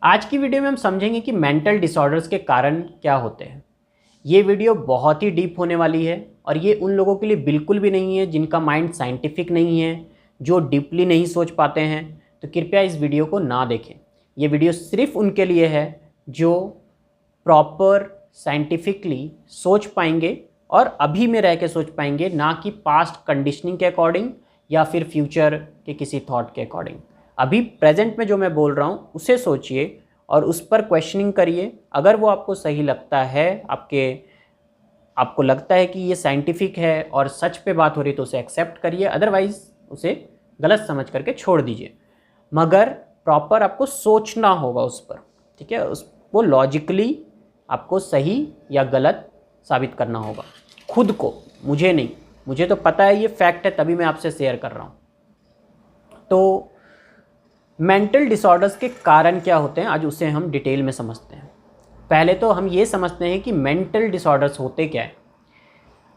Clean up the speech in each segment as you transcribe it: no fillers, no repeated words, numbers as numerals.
आज की वीडियो में हम समझेंगे कि मेंटल डिसऑर्डर्स के कारण क्या होते हैं। ये वीडियो बहुत ही डीप होने वाली है और ये उन लोगों के लिए बिल्कुल भी नहीं है जिनका माइंड साइंटिफिक नहीं है, जो डीपली नहीं सोच पाते हैं। तो कृपया इस वीडियो को ना देखें। ये वीडियो सिर्फ उनके लिए है जो प्रॉपर साइंटिफिकली सोच पाएंगे और अभी में रह के सोच पाएंगे, ना कि पास्ट कंडीशनिंग के अकॉर्डिंग या फिर फ्यूचर के किसी थॉट के अकॉर्डिंग। अभी प्रेजेंट में जो मैं बोल रहा हूँ उसे सोचिए और उस पर क्वेश्चनिंग करिए। अगर वो आपको सही लगता है, आपको लगता है कि ये साइंटिफिक है और सच पे बात हो रही तो उसे एक्सेप्ट करिए, अदरवाइज उसे गलत समझ करके छोड़ दीजिए। मगर प्रॉपर आपको सोचना होगा उस पर, ठीक है। वो लॉजिकली आपको सही या गलत साबित करना होगा खुद को, मुझे नहीं। मुझे तो पता है ये फैक्ट है, तभी मैं आपसे शेयर कर रहा हूँ। तो मेंटल डिसऑर्डर्स के कारण क्या होते हैं, आज उसे हम डिटेल में समझते हैं। पहले तो हम ये समझते हैं कि मेंटल डिसऑर्डर्स होते क्या है।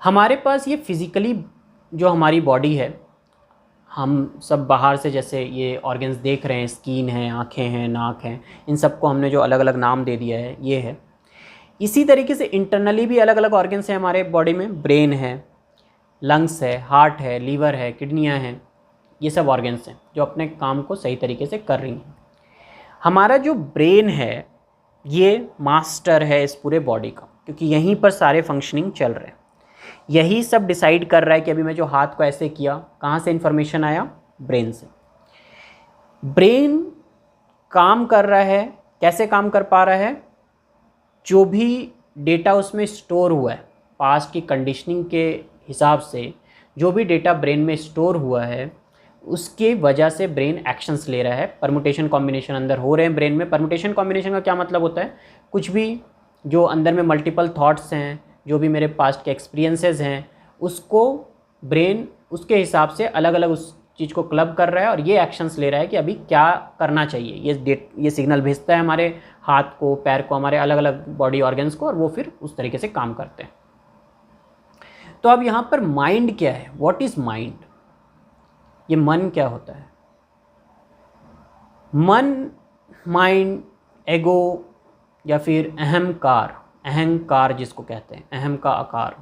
हमारे पास ये फिज़िकली जो हमारी बॉडी है, हम सब बाहर से जैसे ये ऑर्गन्स देख रहे हैं, स्किन है, आँखें हैं, नाक हैं, इन सबको हमने जो अलग अलग नाम दे दिया है ये है। इसी तरीके से इंटरनली भी अलग अलग ऑर्गन्स हैं हमारे बॉडी में। ब्रेन है, लंग्स है, हार्ट है, लीवर है, किडनियाँ हैं। ये सब ऑर्गन्स हैं जो अपने काम को सही तरीके से कर रही हैं। हमारा जो ब्रेन है ये मास्टर है इस पूरे बॉडी का, क्योंकि यहीं पर सारे फंक्शनिंग चल रहे हैं। यही सब डिसाइड कर रहा है कि अभी मैं जो हाथ को ऐसे किया, कहाँ से इन्फॉर्मेशन आया? ब्रेन से। ब्रेन काम कर रहा है, कैसे काम कर पा रहा है? जो भी डेटा उसमें स्टोर हुआ है पास्ट की कंडीशनिंग के हिसाब से, जो भी डेटा ब्रेन में स्टोर हुआ है उसके वजह से ब्रेन एक्शंस ले रहा है। परमुटेशन कॉम्बिनेशन अंदर हो रहे हैं ब्रेन में। परमुटेशन कॉम्बिनेशन का क्या मतलब होता है? कुछ भी जो अंदर में मल्टीपल थॉट्स हैं, जो भी मेरे पास्ट के एक्सपीरियंसेस हैं, उसको ब्रेन उसके हिसाब से अलग अलग उस चीज़ को क्लब कर रहा है और ये एक्शंस ले रहा है कि अभी क्या करना चाहिए। ये सिग्नल भेजता है हमारे हाथ को, पैर को, हमारे अलग अलग बॉडी ऑर्गन्स को, और वो फिर उस तरीके से काम करते हैं। तो अब यहाँ पर माइंड क्या है? What is mind? ये मन क्या होता है? मन, माइंड, एगो या फिर अहंकार, अहंकार जिसको कहते हैं, अहम का आकार,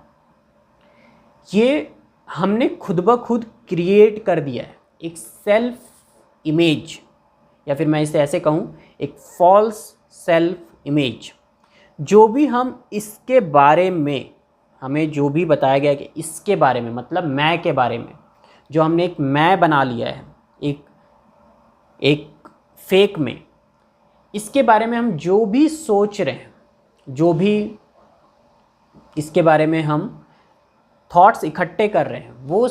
ये हमने खुद ब खुद क्रिएट कर दिया है। एक सेल्फ इमेज, या फिर मैं इसे ऐसे कहूँ, एक फॉल्स सेल्फ इमेज। जो भी हम इसके बारे में, हमें जो भी बताया गया कि इसके बारे में, मतलब मैं के बारे में, जो हमने एक मैं बना लिया है एक फेक में, इसके बारे में हम जो भी सोच रहे हैं, जो भी इसके बारे में हम थॉट्स इकट्ठे कर रहे हैं, वो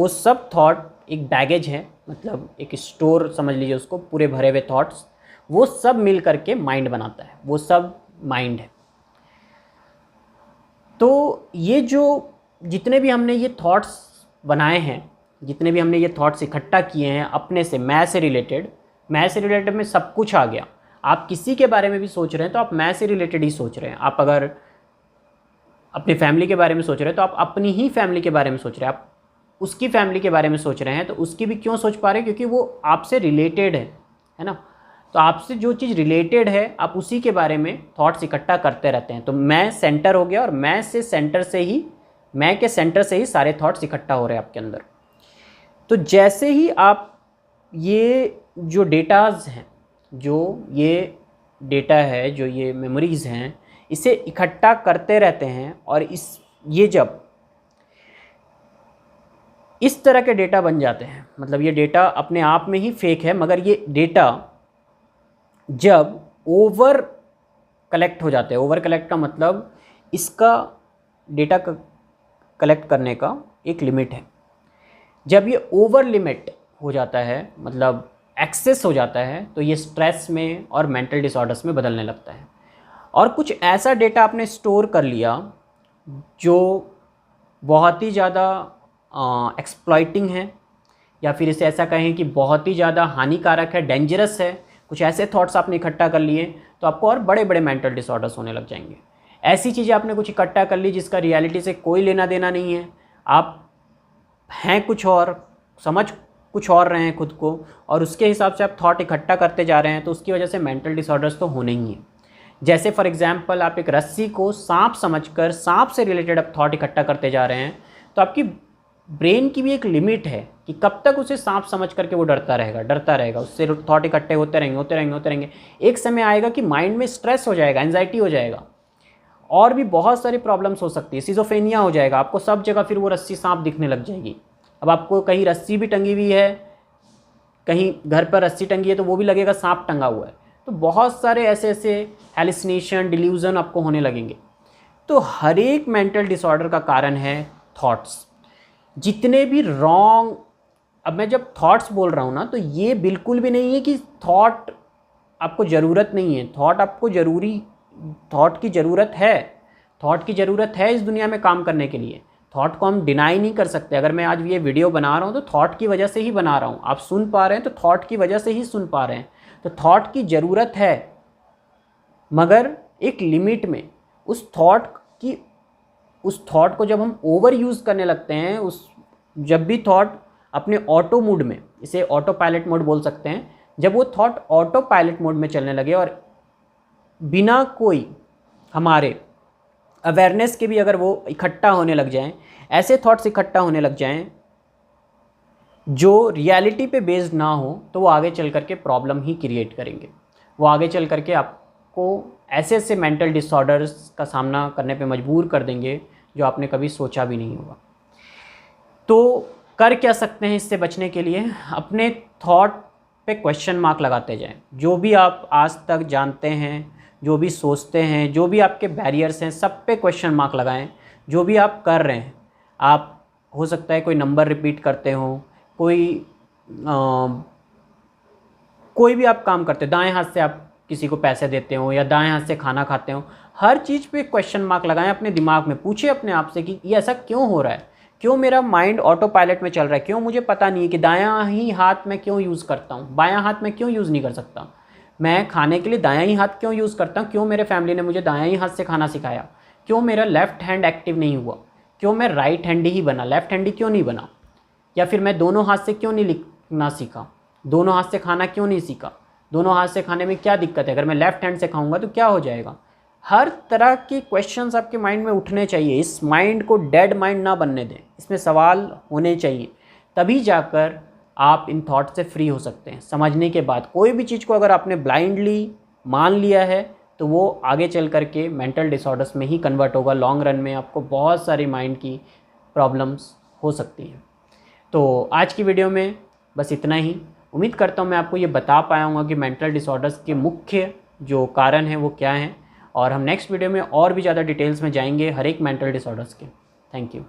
सब थॉट एक बैगेज है, मतलब एक स्टोर समझ लीजिए उसको, पूरे भरे हुए थॉट्स, वो सब मिल करके माइंड बनाता है। वो सब माइंड है। तो ये जो जितने भी हमने ये थॉट्स बनाए हैं, जितने भी हमने ये थॉट्स इकट्ठा किए हैं अपने से, मैं से रिलेटेड में सब कुछ आ गया। आप किसी के बारे में भी सोच रहे हैं तो आप मैं से रिलेटेड ही सोच रहे हैं। आप अगर अपनी फैमिली के बारे में सोच रहे हैं तो आप अपनी ही फैमिली के बारे में सोच रहे हैं। आप उसकी फैमिली के बारे में सोच रहे हैं तो उसकी भी क्यों सोच पा रहे हैं? क्योंकि वो आपसे रिलेटेड है ना। तो आपसे जो चीज़ रिलेटेड है, आप उसी के बारे में थॉट्स इकट्ठा करते रहते हैं। तो मैं सेंटर हो गया और मैं के सेंटर से ही सारे थॉट्स इकट्ठा हो रहे हैं आपके अंदर। तो जैसे ही आप ये जो डेटाज हैं, जो ये डेटा है, जो ये मेमोरीज़ हैं, इसे इकट्ठा करते रहते हैं और ये जब इस तरह के डेटा बन जाते हैं, मतलब ये डेटा अपने आप में ही फेक है, मगर ये डेटा जब ओवर कलेक्ट हो जाते हैं, ओवर कलेक्ट का मतलब इसका डेटा कलेक्ट करने का एक लिमिट है। जब ये ओवर लिमिट हो जाता है, मतलब एक्सेस हो जाता है, तो ये स्ट्रेस में और मेंटल डिसऑर्डर्स में बदलने लगता है। और कुछ ऐसा डेटा आपने स्टोर कर लिया जो बहुत ही ज़्यादा एक्सप्लॉइटिंग है, या फिर इसे ऐसा कहें कि बहुत ही ज़्यादा हानिकारक है, डेंजरस है। कुछ ऐसे थॉट्स आपने इकट्ठा कर लिए तो आपको और बड़े बड़े मेंटल डिसऑर्डर्स होने लग जाएंगे। ऐसी चीज़ें आपने कुछ इकट्ठा कर ली जिसका रियलिटी से कोई लेना देना नहीं है। आप हैं कुछ और, समझ कुछ और रहे हैं खुद को, और उसके हिसाब से आप थॉट इकट्ठा करते जा रहे हैं, तो उसकी वजह से मेंटल डिसऑर्डर्स तो होने ही हैं। जैसे फॉर एग्जांपल आप एक रस्सी को सांप समझकर सांप से रिलेटेड आप थॉट इकट्ठा करते जा रहे हैं, तो आपकी ब्रेन की भी एक लिमिट है कि कब तक उसे सांप समझ करके वो डरता रहेगा, उससे थॉट इकट्ठे होते रहेंगे। एक समय आएगा कि माइंड में स्ट्रेस हो जाएगा, एंजाइटी हो जाएगा, और भी बहुत सारी प्रॉब्लम्स हो सकती है, सिजोफ्रेनिया हो जाएगा, आपको सब जगह फिर वो रस्सी सांप दिखने लग जाएगी। अब आपको कहीं रस्सी भी टंगी हुई है, कहीं घर पर रस्सी टंगी है, तो वो भी लगेगा सांप टंगा हुआ है। तो बहुत सारे ऐसे हैलुसिनेशन, डिल्यूजन आपको होने लगेंगे। तो हर एक मेंटल डिसऑर्डर का कारण है थॉट्स। जितने भी रॉन्ग, अब मैं जब थॉट्स बोल रहा हूँ ना, तो ये बिल्कुल भी नहीं है कि थॉट आपको ज़रूरत नहीं है, थॉट की ज़रूरत है इस दुनिया में काम करने के लिए। थॉट को हम डिनाई नहीं कर सकते। अगर मैं आज ये वीडियो बना रहा हूँ तो थॉट की वजह से ही बना रहा हूँ, आप सुन पा रहे हैं तो थॉट की वजह से ही सुन पा रहे हैं। तो थॉट की ज़रूरत है, मगर एक लिमिट में। उस थॉट को जब हम ओवर यूज़ करने लगते हैं, जब भी थॉट अपने ऑटो मोड में, इसे ऑटो पायलट मोड बोल सकते हैं, जब वो थॉट ऑटो पायलट मोड में चलने लगे और बिना कोई हमारे अवेयरनेस के भी अगर वो इकट्ठा होने लग जाएं, ऐसे थॉट्स इकट्ठा होने लग जाएं जो रियलिटी पे बेस्ड ना हो, तो वो आगे चल करके प्रॉब्लम ही क्रिएट करेंगे। वो आगे चल करके आपको ऐसे मेंटल डिसऑर्डर्स का सामना करने पे मजबूर कर देंगे जो आपने कभी सोचा भी नहीं होगा। तो कर क्या सकते हैं इससे बचने के लिए? अपने थॉट पे क्वेश्चन मार्क लगाते जाएं। जो भी आप आज तक जानते हैं, जो भी सोचते हैं, जो भी आपके बैरियर्स हैं, सब पे क्वेश्चन मार्क लगाएं। जो भी आप कर रहे हैं, आप हो सकता है कोई नंबर रिपीट करते हो, कोई भी आप काम करते हो, दाएं हाथ से आप किसी को पैसे देते हो या दाएं हाथ से खाना खाते हो, हर चीज़ पे क्वेश्चन मार्क लगाएं। अपने दिमाग में पूछिए अपने आप से कि ये ऐसा क्यों हो रहा है, क्यों मेरा माइंड ऑटो पायलट में चल रहा है, क्यों मुझे पता नहीं है कि दायां ही हाथ में क्यों यूज़ करता हूँ, बायां हाथ में क्यों यूज़ नहीं कर सकता, मैं खाने के लिए दायां ही हाथ क्यों यूज़ करता हूँ, क्यों मेरे फैमिली ने मुझे दायां ही हाथ से खाना सिखाया, क्यों मेरा लेफ़्ट हैंड एक्टिव नहीं हुआ, क्यों मैं राइट हैंडी ही बना, लेफ़्ट हैंडी क्यों नहीं बना, या फिर मैं दोनों हाथ से क्यों नहीं लिखना सीखा, दोनों हाथ से खाना क्यों नहीं सीखा, दोनों हाथ से खाने में क्या दिक्कत है, अगर मैं लेफ़्ट हैंड से खाऊंगा तो क्या हो जाएगा। हर तरह के क्वेश्चंस आपके माइंड में उठने चाहिए। इस माइंड को डेड माइंड ना बनने दें, इसमें सवाल होने चाहिए, तभी जाकर आप इन थॉट से फ्री हो सकते हैं। समझने के बाद कोई भी चीज़ को अगर आपने ब्लाइंडली मान लिया है तो वो आगे चल करके मेंटल डिसऑर्डर्स में ही कन्वर्ट होगा। लॉन्ग रन में आपको बहुत सारी माइंड की प्रॉब्लम्स हो सकती हैं। तो आज की वीडियो में बस इतना ही। उम्मीद करता हूँ मैं आपको ये बता पाया हूँ कि मेंटल डिसऑर्डर्स के मुख्य जो कारण हैं वो क्या हैं, और हम नेक्स्ट वीडियो में और भी ज़्यादा डिटेल्स में जाएंगे हर एक मेंटल डिसऑर्डर्स के। Thank you.